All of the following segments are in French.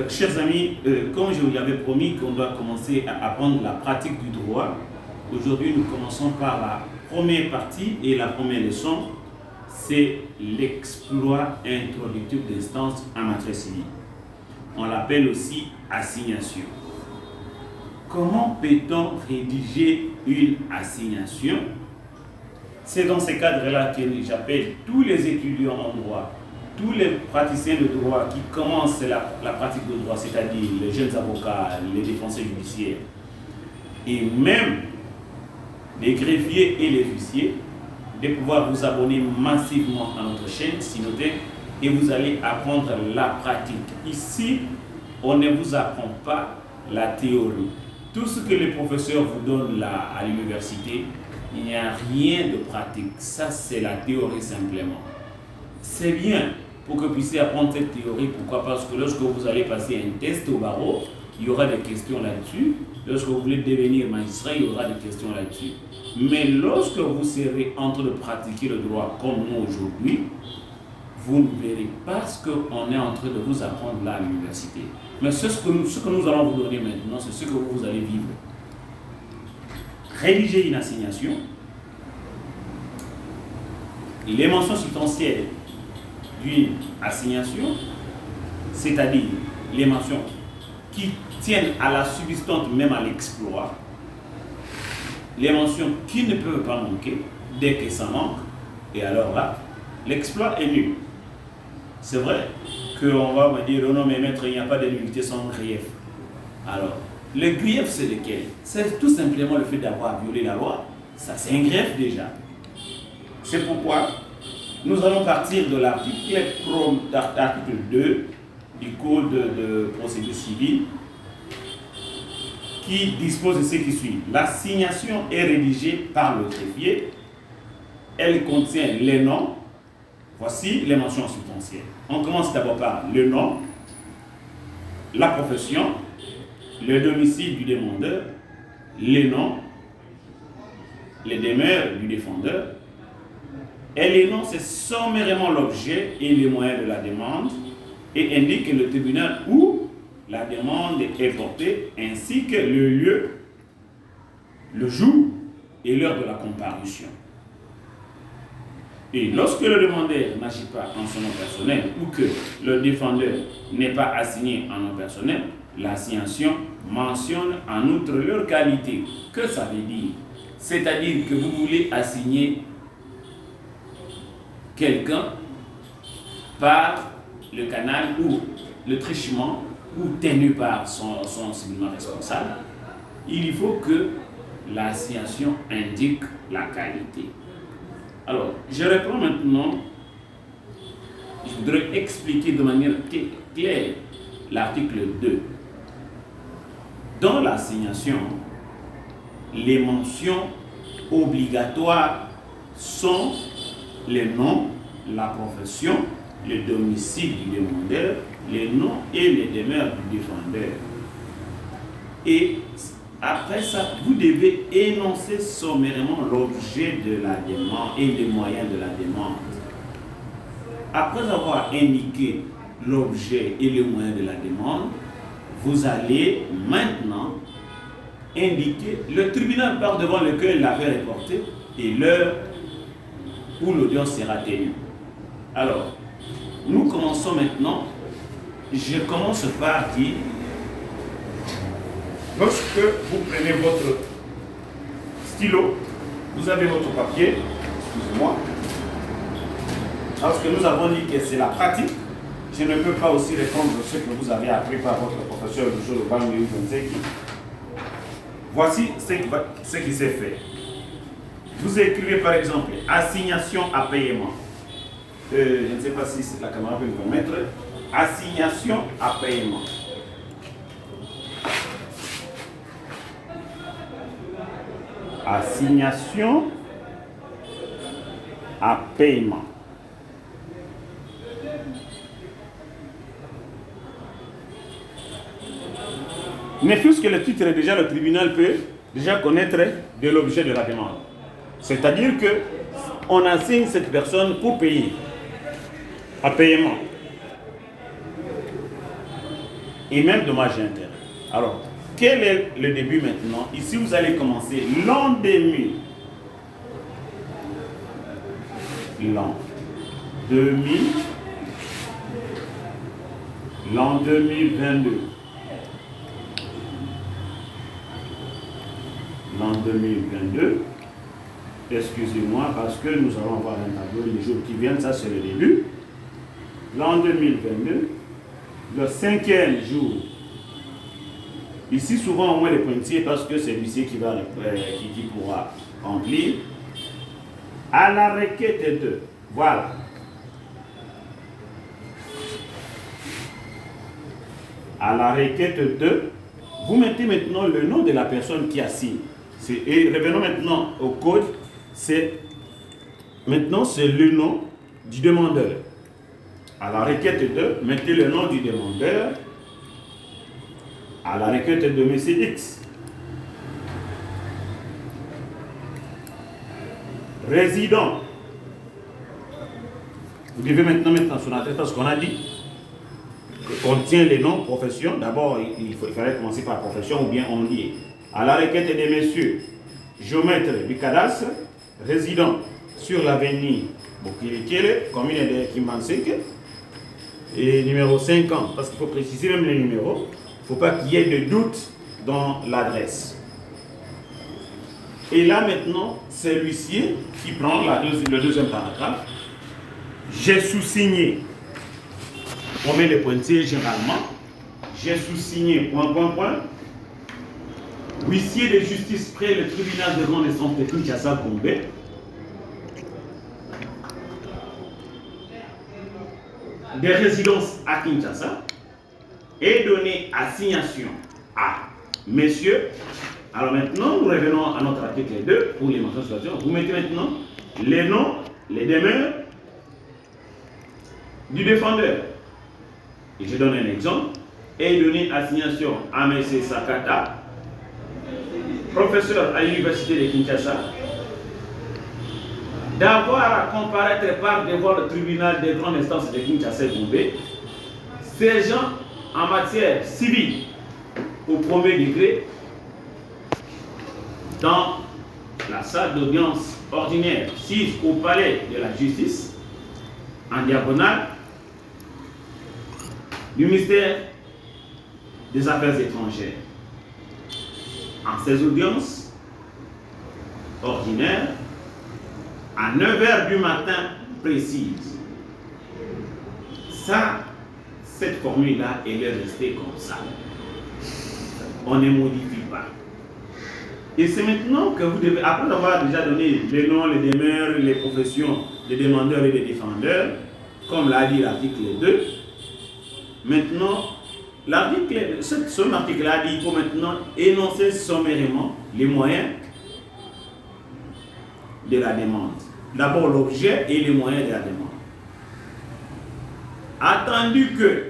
Chers amis, comme je vous l'avais promis qu'on doit commencer à apprendre la pratique du droit, aujourd'hui nous commençons par la première partie et la première leçon, c'est l'exploit introductif d'instance en matière civile. On l'appelle aussi assignation. Comment peut-on rédiger une assignation? C'est dans ce cadre-là que j'appelle tous les étudiants en droit, tous les praticiens de droit qui commencent la pratique de droit, c'est-à-dire les jeunes avocats, les défenseurs judiciaires, et même les greffiers et les huissiers, de pouvoir vous abonner massivement à notre chaîne Synotech et vous allez apprendre la pratique. Ici, on ne vous apprend pas la théorie. Tout ce que les professeurs vous donnent là à l'université, il n'y a rien de pratique. Ça, c'est la théorie simplement. C'est bien pour que vous puissiez apprendre cette théorie. Pourquoi? Parce que lorsque vous allez passer un test au barreau, il y aura des questions là-dessus. Lorsque vous voulez devenir magistrat, il y aura des questions là-dessus. Mais lorsque vous serez en train de pratiquer le droit comme nous aujourd'hui, vous ne verrez pas ce qu'on est en train de vous apprendre là à l'université. Mais ce que nous allons vous donner maintenant, c'est ce que vous allez vivre. Rédiger une assignation, les mentions substantielles d'une assignation, c'est-à-dire les mentions qui tiennent à la substance, même à l'exploit, les mentions qui ne peuvent pas manquer dès que ça manque, et alors là, l'exploit est nul. C'est vrai qu'on va me dire, oh non mais maître, il n'y a pas de nullité sans grief. Alors, le grief c'est lequel? C'est tout simplement le fait d'avoir violé la loi. Ça c'est un grief déjà. C'est pourquoi nous allons partir de l'article 2 du Code de procédure civile qui dispose de ce qui suit. L'assignation est rédigée par le greffier. Elle contient les noms. Voici les mentions substantielles. On commence d'abord par le nom, la profession, le domicile du demandeur, les noms, les demeures du défendeur. Et les noms, c'est sommairement l'objet et les moyens de la demande et indique le tribunal où la demande est portée ainsi que le lieu, le jour et l'heure de la comparution. Et lorsque le demandeur n'agit pas en son nom personnel ou que le défendeur n'est pas assigné en nom personnel, l'assignation mentionne en outre leur qualité. Que ça veut dire? C'est-à-dire que vous voulez assigner quelqu'un par le canal ou le truchement ou tenu par son civilement responsable. Il faut que l'assignation indique la qualité. Alors, je reprends maintenant, je voudrais expliquer de manière claire l'article 2. Dans l'assignation, les mentions obligatoires sont les noms, la profession, le domicile du demandeur, les noms et les demeures du défendeur. Et après ça, vous devez énoncer sommairement l'objet de la demande et les moyens de la demande. Après avoir indiqué l'objet et les moyens de la demande, vous allez maintenant indiquer le tribunal par devant lequel l'affaire est portée et l'heure où l'audience sera tenue. Alors, nous commençons maintenant. Je commence par dire, lorsque vous prenez votre stylo, vous avez votre papier, excusez-moi, parce que nous avons dit que c'est la pratique, je ne peux pas aussi répondre ce que vous avez appris par votre professeur du jour au banc. Voici ce qui s'est fait. Vous écrivez par exemple assignation à paiement. Je ne sais pas si la caméra peut me permettre. Assignation à paiement. Assignation à paiement. Mais puisque le titre est déjà, le tribunal peut déjà connaître de l'objet de la demande. C'est-à-dire qu'on assigne cette personne pour payer. à paiement. Et même dommages et intérêts. Alors, quel est le début maintenant? Ici, vous allez commencer l'an 2000. L'an 2000. L'an 2022. L'an 2022. Excusez-moi, parce que nous allons avoir un tableau les jours qui viennent, ça c'est le début. L'an 2022, le 5e jour. Ici, souvent, on met les pointillés parce que c'est l'huissier qui pourra remplir. À la requête de. Voilà. À la requête de. Vous mettez maintenant le nom de la personne qui assigne. Et revenons maintenant au code. Maintenant, c'est le nom du demandeur. À la requête de, mettez le nom du demandeur. À la requête de M. X. Résident. Vous devez maintenant mettre dans son attestation ce qu'on a dit. Contient les noms, profession. D'abord, il fallait commencer par profession ou bien on lit. À la requête des messieurs, géomètre du cadastre, résident sur l'avenue Bokirikele, commune de Kimanseke, et numéro 50, parce qu'il faut préciser même les numéros. Il ne faut pas qu'il y ait de doute dans l'adresse. Et là maintenant, c'est l'huissier qui prend le deuxième paragraphe. J'ai sous-signé. On met les pointillés généralement. J'ai sous-signé, Huissier de justice près le tribunal de grande instance de Kinshasa Gombe. Des résidences à Kinshasa. Et donné assignation à messieurs. Alors maintenant, nous revenons à notre article 2 pour les mentions de situation. Vous mettez maintenant les noms, les demeures du défendeur. Et je donne un exemple. Et donné assignation à M. Sakata, professeur à l'université de Kinshasa, d'avoir à comparaître par devant le tribunal de grande instance de Kinshasa Gombe, sergent en matière civile au premier degré dans la salle d'audience ordinaire sise au palais de la justice en diagonale du ministère des Affaires étrangères. En ces audiences ordinaires, à 9h du matin précise. Ça, cette formule-là, elle est restée comme ça. On ne modifie pas. Et c'est maintenant que vous devez, après avoir déjà donné les noms, les demeures, les professions des demandeurs et des défendeurs, comme l'a dit l'article 2, maintenant, ce article-là dit qu'il faut maintenant énoncer sommairement les moyens de la demande. D'abord l'objet et les moyens de la demande. Attendu que,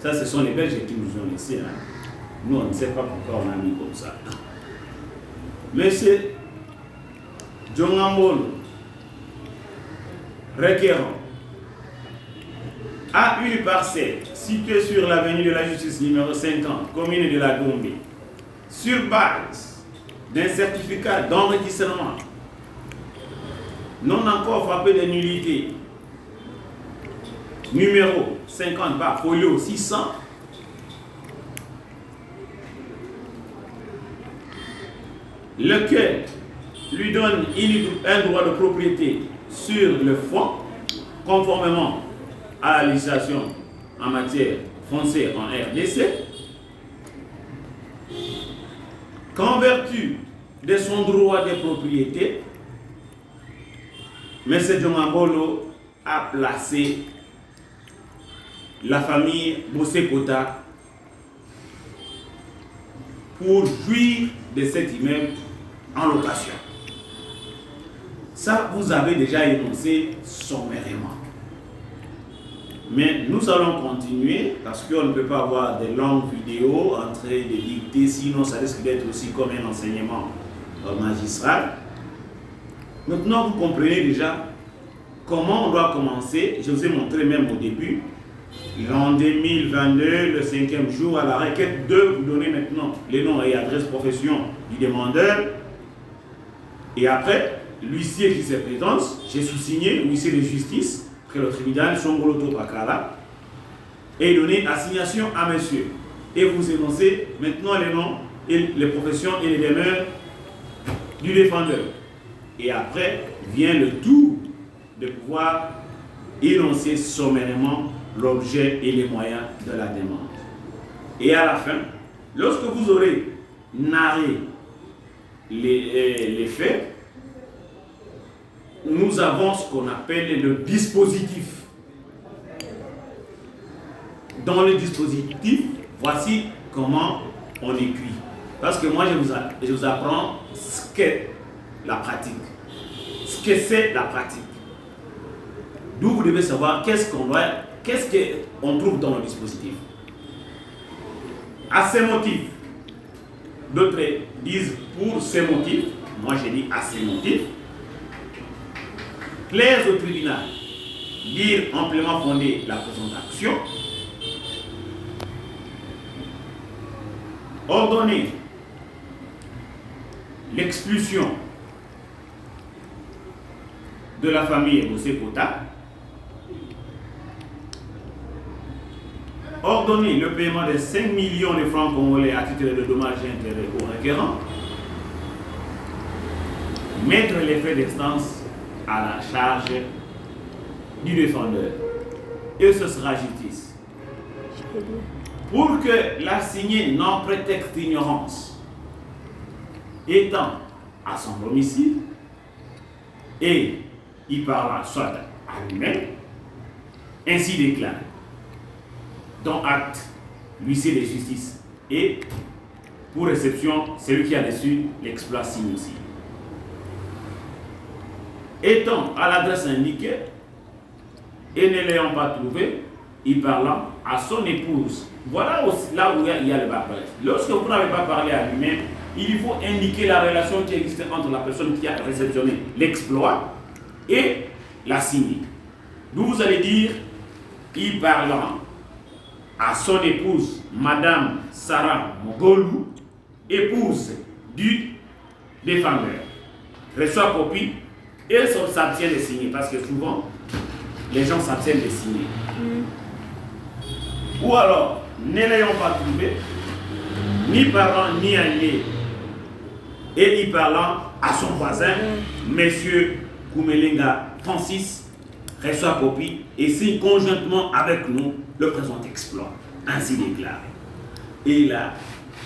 ça ce sont les Belges qui nous ont laissé, hein. Nous on ne sait pas pourquoi on a mis comme ça. Monsieur Djongambolo, requérant, a une parcelle située sur l'avenue de la Justice numéro 50, commune de la Gombe, sur base d'un certificat d'enregistrement non encore frappé de nullité, numéro 50 par folio 600, lequel lui donne un droit de propriété sur le fonds, conformément à la législation en matière foncière en RDC, qu'en vertu de son droit de propriété, M. Djongambolo a placé la famille Bosekota pour jouir de cet immeuble en location. Ça, vous avez déjà énoncé sommairement. Mais nous allons continuer parce qu'on ne peut pas avoir des longues vidéos en train de dicter, sinon ça risque d'être aussi comme un enseignement magistral. Maintenant, vous comprenez déjà comment on doit commencer. Je vous ai montré même au début. En 2022, le 5e jour, à la requête 2, vous donnez maintenant les noms et adresses profession du demandeur. Et après, l'huissier qui se présente, j'ai sous-signé, l'huissier de justice, après le tribunal, Songoloto Pakala, et donné assignation à monsieur. Et vous énoncez maintenant les noms, et les professions et les demeures du défendeur. Et après, vient le tour de pouvoir énoncer sommairement l'objet et les moyens de la demande. Et à la fin, lorsque vous aurez narré les faits, nous avons ce qu'on appelle le dispositif. Dans le dispositif, voici comment on écrit. Parce que moi, je vous apprends ce qu'est la pratique. Ce que c'est la pratique. D'où vous devez savoir qu'est-ce qu'on trouve dans le dispositif. À ces motifs, d'autres disent pour ces motifs, moi j'ai dit à ces motifs, plaise au tribunal, dire amplement fondé la présente action, ordonner l'expulsion de la famille Bossé-Kota, ordonner le paiement de 5 millions de francs congolais à titre de dommages et intérêts au requérant, mettre les frais d'instance à la charge du défendeur. Et ce sera justice. Pour que l'assigné n'en prétexte d'ignorance, étant à son domicile, et il parlera soit à lui-même, ainsi déclaré. Dont acte l'huissier de justice et pour réception, celui qui a reçu l'exploit signe aussi. Étant à l'adresse indiquée et ne l'ayant pas trouvé, il parlant à son épouse. Voilà aussi là où il y a le bas. Lorsque vous n'avez pas parlé à lui-même, il faut indiquer la relation qui existe entre la personne qui a réceptionné l'exploit et la signée. D'où vous allez dire, il parlant à son épouse, Madame Sarah Mogolou, épouse du défendeur, reçoit copie et s'abstient de signer, parce que souvent, les gens s'abstiennent de signer. Ou alors, ne l'ayant pas trouvé, ni parlant ni allié, et y parlant à son voisin, Monsieur Koumelenga Francis, reçoit copie et signe conjointement avec nous le présent exploit, ainsi déclaré. Et là,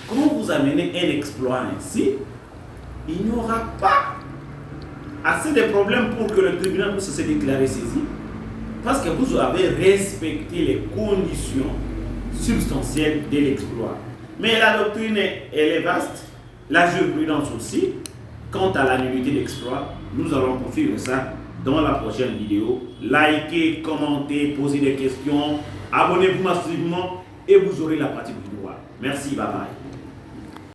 quand vous amenez un exploit ainsi, il n'y aura pas assez de problèmes pour que le tribunal puisse se déclarer saisi, parce que vous avez respecté les conditions substantielles de l'exploit. Mais la doctrine, elle est vaste, la jurisprudence aussi. Quant à la nullité d'exploit, nous allons poursuivre ça dans la prochaine vidéo. Likez, commentez, posez des questions, abonnez-vous massivement et vous aurez la pratique du droit. Merci, bye bye.